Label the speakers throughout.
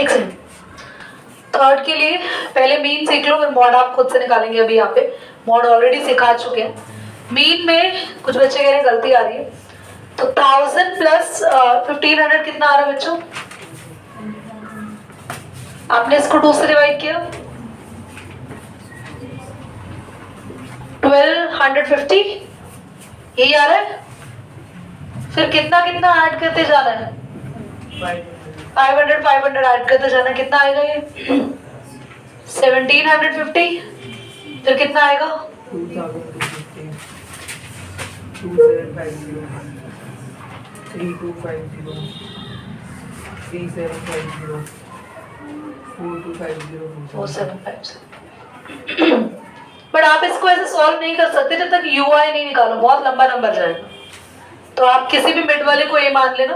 Speaker 1: एक second, third के लिए पहले मीन सीख लो, फिर मॉड आप खुद से निकालेंगे। अभी यहाँ पे मॉड ऑलरेडी सिखा चुके हैं। मीन में कुछ बच्चे कह रहे हैं गलती आ रही है, तो 1000 प्लस 1500 कितना आ रहा है बच्चों? आपने इसको 2 से डिवाइड किया, 1250 यही आ रहा है। फिर कितना कितना ऐड करते जाना है? 500 ऐड करते जाना है। कितना आएगा ये? 1750। फिर कितना आएगा?
Speaker 2: 2250, 2750, 3250, 3750, 4250,
Speaker 1: 4750। बट आप इसको ऐसे सॉल्व नहीं कर सकते जब तक यूआई नहीं निकालो, बहुत लंबा नंबर जाएगा। तो आप किसी भी मिड वाले को ए मान लेना।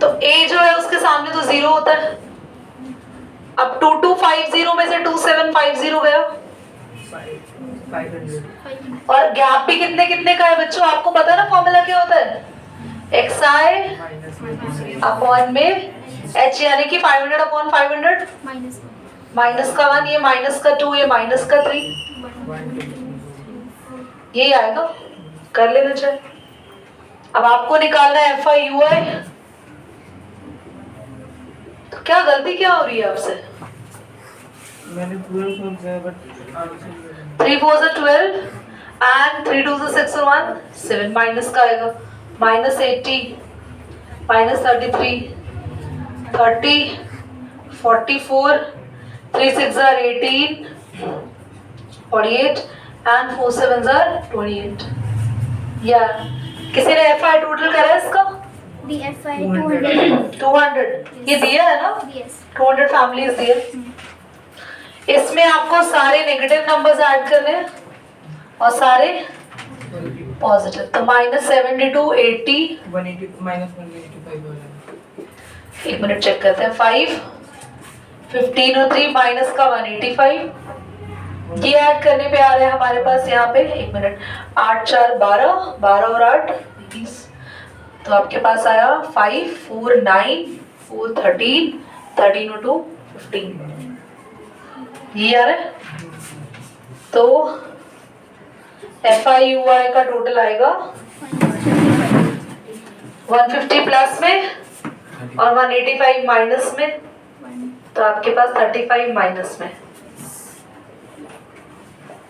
Speaker 1: तो ए जो है उसके सामने तो 0 होता है। अब 2250 में से 2750 गया,
Speaker 2: 500,
Speaker 1: और गैप भी कितने कितने का है बच्चों? आपको पता है ना फॉर्मूला क्या होता है? xi अपॉन में h, यानी कि 500 अपॉन 500 माइनस का 1, ये माइनस का 2, ये माइनस का 3, यही आएगा। कर लेना चाहिए। अब आपको निकालना है FI UI। तो क्या गलती क्या हो रही है आपसे?
Speaker 2: मैंने पूरा सॉल्व किया but answer
Speaker 1: 3 4 are 12 and 3 2 are 6 और 1 7, माइनस का आएगा minus 80 minus 33 30 44 3 6 are 18 48 and 4 7 are 28। या किसी ने FI टोटल करा है इसका?
Speaker 3: The FI 200.
Speaker 1: 200 ये दिया है ना?
Speaker 3: Yes.
Speaker 1: 200 फैमिलीज दिए। इसमें आपको सारे नेगेटिव नंबर्स ऐड करने हैं और सारे पॉजिटिव। तो -72 80
Speaker 2: 180 माइनस 185 हो जाएगा।
Speaker 1: एक मिनट चेक करते हैं। 5 15 और 3 माइनस का 185, ये ऐड करने पे आ रहे हैं हमारे पास यहाँ पे। एक मिनट, 8 4 12 12 और 8 20, तो आपके पास आया 5 4 9 4 13 13 और 2 15, ये आ रहा है। तो FI UI का टोटल आएगा 150 प्लस में और 185 माइनस में, तो आपके पास 35 माइनस में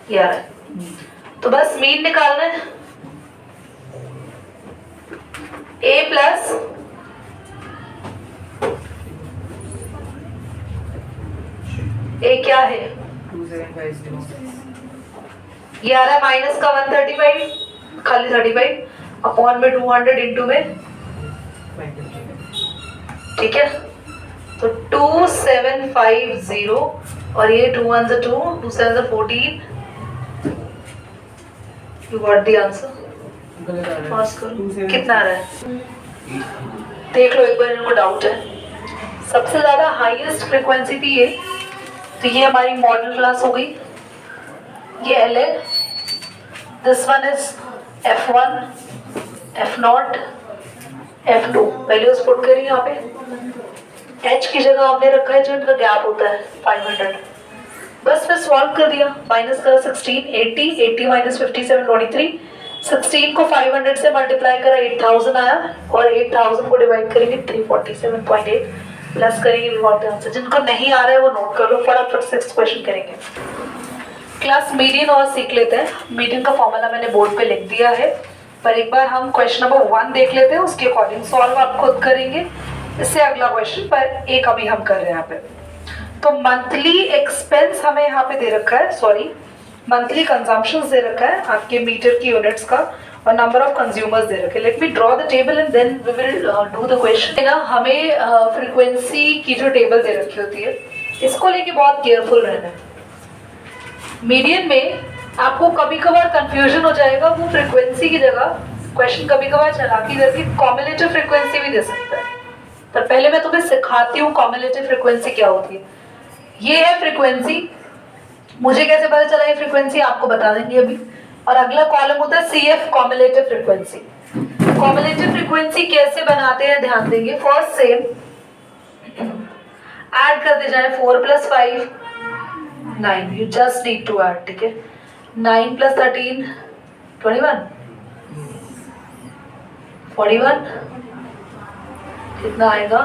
Speaker 1: ये आ रहा है। तो बस मीन निकालना है। A प्लस A क्या है?
Speaker 2: 2750,
Speaker 1: ये आ रहा है माइनस का 135 खाली 35 अपॉन में 200 इंटू में,
Speaker 2: 550,
Speaker 1: ठीक है। तो 2750 और ये 2 1 2 2 7 14, यू गॉट द आंसर।
Speaker 2: गलत आ रहा
Speaker 1: पास
Speaker 2: है।
Speaker 1: करो,
Speaker 2: 2750,
Speaker 1: कितना आ रहा है देख लो एक बार, इनको डाउट है। सबसे ज्यादा हाईएस्ट फ्रीक्वेंसी थी ये, तो ये हमारी मॉडल क्लास हो गई। ये L है, this one is F1 F0 F2, values put करी यहाँ पे। H की जगह हमने रखा है जो इनका गैप होता है 500। बस फिर सॉल्व कर दिया। माइनस करा 16 80 80 माइनस 57 23, 16 को 500 से मल्टीप्लाई करा 8000 आया, और 8000 को डिवाइड करेंगे 347.8 प्लस करेंगे, वी गॉट द आंसर। जिनको नहीं आ रहा है वो नोट कर लो, फटाफट 6th क्वेश्चन करेंगे। क्लास मीडियन और सीख लेते हैं। मीडियन का फॉर्मूला मैंने बोर्ड पे लिख दिया है, पर एक बार हम क्वेश्चन नंबर 1 देख लेते हैं, उसके अकॉर्डिंग सॉल्व आप खुद करेंगे। इससे अगला क्वेश्चन पर एक अभी हम कर रहे हैं यहाँ पे। तो मंथली एक्सपेंस हमें यहाँ पे दे रखा है, सॉरी मंथली कंजम्पशन दे रखा है आपके मीटर की यूनिट्स का, और नंबर ऑफ कंज्यूमर्स दे रखे। Let me draw the table and then we will do the question. ना हमें फ्रीक्वेंसी की जो टेबल दे रखी होती है, इसको लेके बहुत केयरफुल रहना है। मीडियन में आपको कभी कभार कंफ्यूजन हो जाएगा, वो फ्रीक्वेंसी की जगह क्वेश्चन कभी कभार चालाकी करके कॉम्युलेटिव फ्रीक्वेंसी भी दे सकता है। पर पहले मैं तुम्हें सिखाती हूँ कॉम्युलेटिव फ्रीक्वेंसी क्या होती है। ये है फ्रीक्वेंसी, मुझे कैसे पता चला ये फ्रीक्वेंसी आपको बता देंगे अभी। और अगला कॉलम होता है CF cumulative frequency. Cumulative frequency कैसे बनाते हैं ध्यान देंगे। फर्स्ट सेम ऐड करते जाए 4 + 5 9, you just need to add, ठीक है। 9 + 13 21 41 कितना आएगा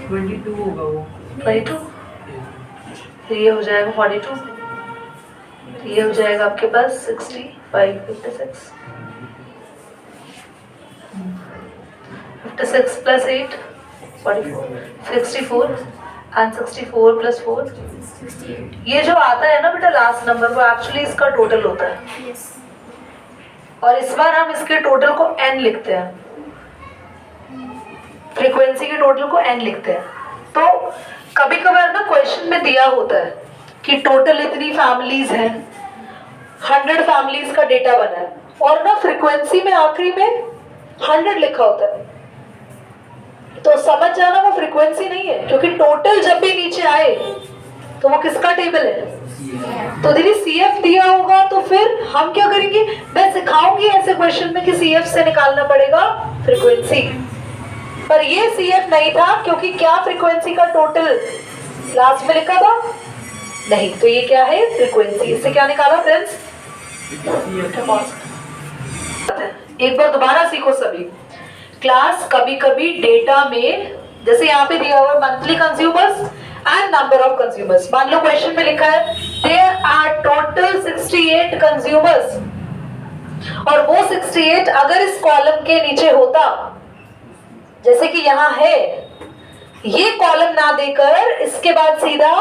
Speaker 2: 22 होगा वो।
Speaker 1: 22, फिर ये हो जाएगा 42, ये हो जाएगा आपके पास 65 56 56 + 8 44 64 एंड 64 + 4 ये जो आता है ना बेटा लास्ट नंबर वो एक्चुअली इसका टोटल होता है।
Speaker 3: Yes.
Speaker 1: और इस बार हम इसके टोटल को n लिखते हैं, फ्रीक्वेंसी के टोटल को n लिखते हैं। तो कभी कभार ना क्वेश्चन में दिया होता है कि टोटल इतनी फैमिलीज हैं, 100 फैमिलीज का डेटा बना है, और ना फ्रीक्वेंसी में आखिरी में 100 लिखा होता है, तो समझ जाना वो फ्रीक्वेंसी नहीं है, क्योंकि टोटल जब भी नीचे आए तो वो किसका टेबल है। तो दीदी CF दिया होगा तो फिर हम क्या करेंगे, मैं सिखाऊंगी ऐसे क्वेश्चन में कि CF से निकालना पड़ेगा फ्रीक्वेंसी, पर ये CF नहीं था क्योंकि क्या फ्रीक्वेंसी का टोटल लास्ट में लिखा था नहीं, तो ये क्या है फ्रीक्वेंसी। इससे क्या निकाला फ्रेंड्स, एक बार दोबारा सीखो सभी क्लास। कभी कभी डेटा में जैसे यहाँ पे दिया हुआ monthly consumers and number of consumers, मान लो क्वेश्चन में लिखा है देयर आर टोटल 68 कंज्यूमर्स, और वो 68 अगर इस कॉलम के नीचे होता, जैसे कि यहाँ है, ये कॉलम ना देकर इसके बाद सीधा,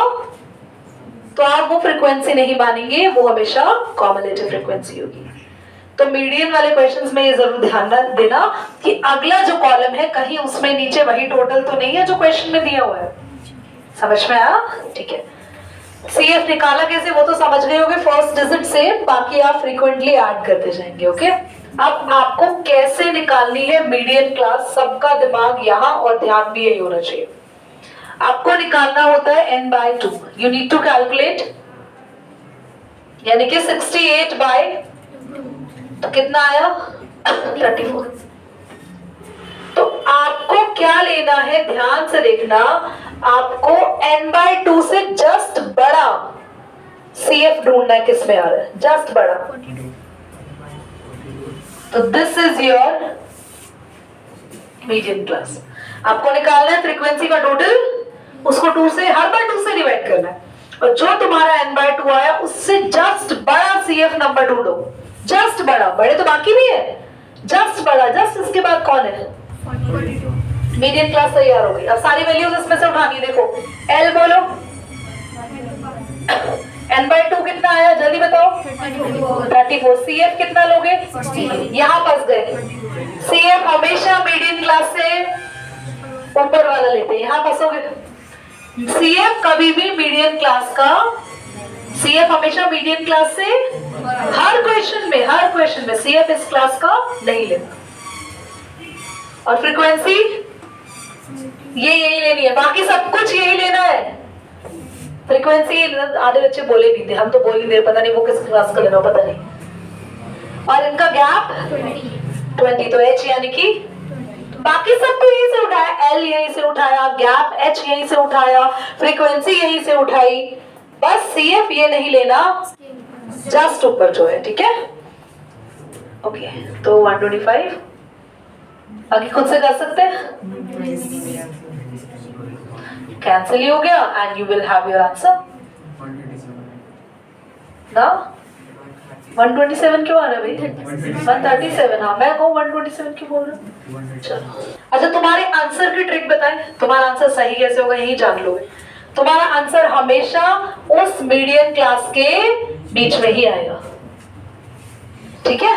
Speaker 1: तो आप वो फ्रीक्वेंसी नहीं मानेंगे, वो हमेशा कॉम्युलेटिव फ्रीक्वेंसी होगी। तो मीडियन वाले क्वेश्चंस में ये जरूर ध्यान देना कि अगला जो कॉलम है कहीं उसमें नीचे वही टोटल तो नहीं है जो क्वेश्चन में दिया हुआ है। समझ में आया, ठीक है। CF निकाला कैसे वो तो समझ गए होगे फर्स्ट डिजिट से, बाकी आप फ्रीक्वेंटली ऐड करते जाएंगे, ओके। अब आपको कैसे निकालनी है मीडियन क्लास, सबका दिमाग यहाँ और ध्यान भी यही होना चाहिए। आपको निकालना होता है n/2, you need to calculate, यानी कि 68 तो कितना आया 34। तो आपको क्या लेना है, ध्यान से देखना, आपको n/2 से जस्ट बड़ा CF ढूंढना है, किस में आ रहा है जस्ट बड़ा। तो this is your median class. आपको निकालना है फ्रीक्वेंसी का टोटल, उसको 2 से हर बार 2 से डिवाइड करना है, और जो तुम्हारा n/2 आया उससे जस्ट बड़ा CF नंबर ढूंढो, जस्ट बड़ा, बड़े तो बाकी भी है, जस्ट बड़ा, जस्ट इसके बाद कौन है,
Speaker 3: 42.
Speaker 1: मीडियन क्लास तैयार हो गई। अब सारी वैल्यूज इसमें से उठानी है, देखो L बोलो, n/2 कितना आया जल्दी बताओ 34, CF कितना लोगे, यहाँ फंस गए, CF हमेशा मीडियन क्लास से ऊपर वाला लेते हैं, यहाँ फंसोगे। CF कभी भी मीडियन क्लास का, CF हमेशा मीडियन क्लास से हर क्वेश्चन में CF इस क्लास का नहीं लेता। और फ्रीक्वेंसी ये यही लेनी है, बाकी सब कुछ यही लेना है। फ्रीक्वेंसी आधे बच्चे बोले नहीं थे, हम तो बोल ही दे, पता नहीं वो किस क्लास का लेना, पता नहीं। और इनका गैप 20, तो H यानी कि बाकी सब तो यहीं से उठाया, L यहीं से उठाया, गैप H यहीं से उठाया, फ्रीक्वेंसी यहीं से उठाई, बस CF ये नहीं लेना, जस्ट ऊपर जो है, ठीक है। ओके, तो 125 आगे खुद से कर सकते हैं, कैंसिल ही हो गया and you will have your answer ना। 127 क्यों आ रहा है भाई, 137, हाँ मैं कहूँ 127 क्यों बोल रहा हूँ। चलो अच्छा, तुम्हारे आंसर की ट्रिक बताएं, तुम्हारा आंसर सही कैसे होगा यही जान लोगे। तुम्हारा आंसर हमेशा उस मीडियन क्लास के बीच में ही आएगा, ठीक है।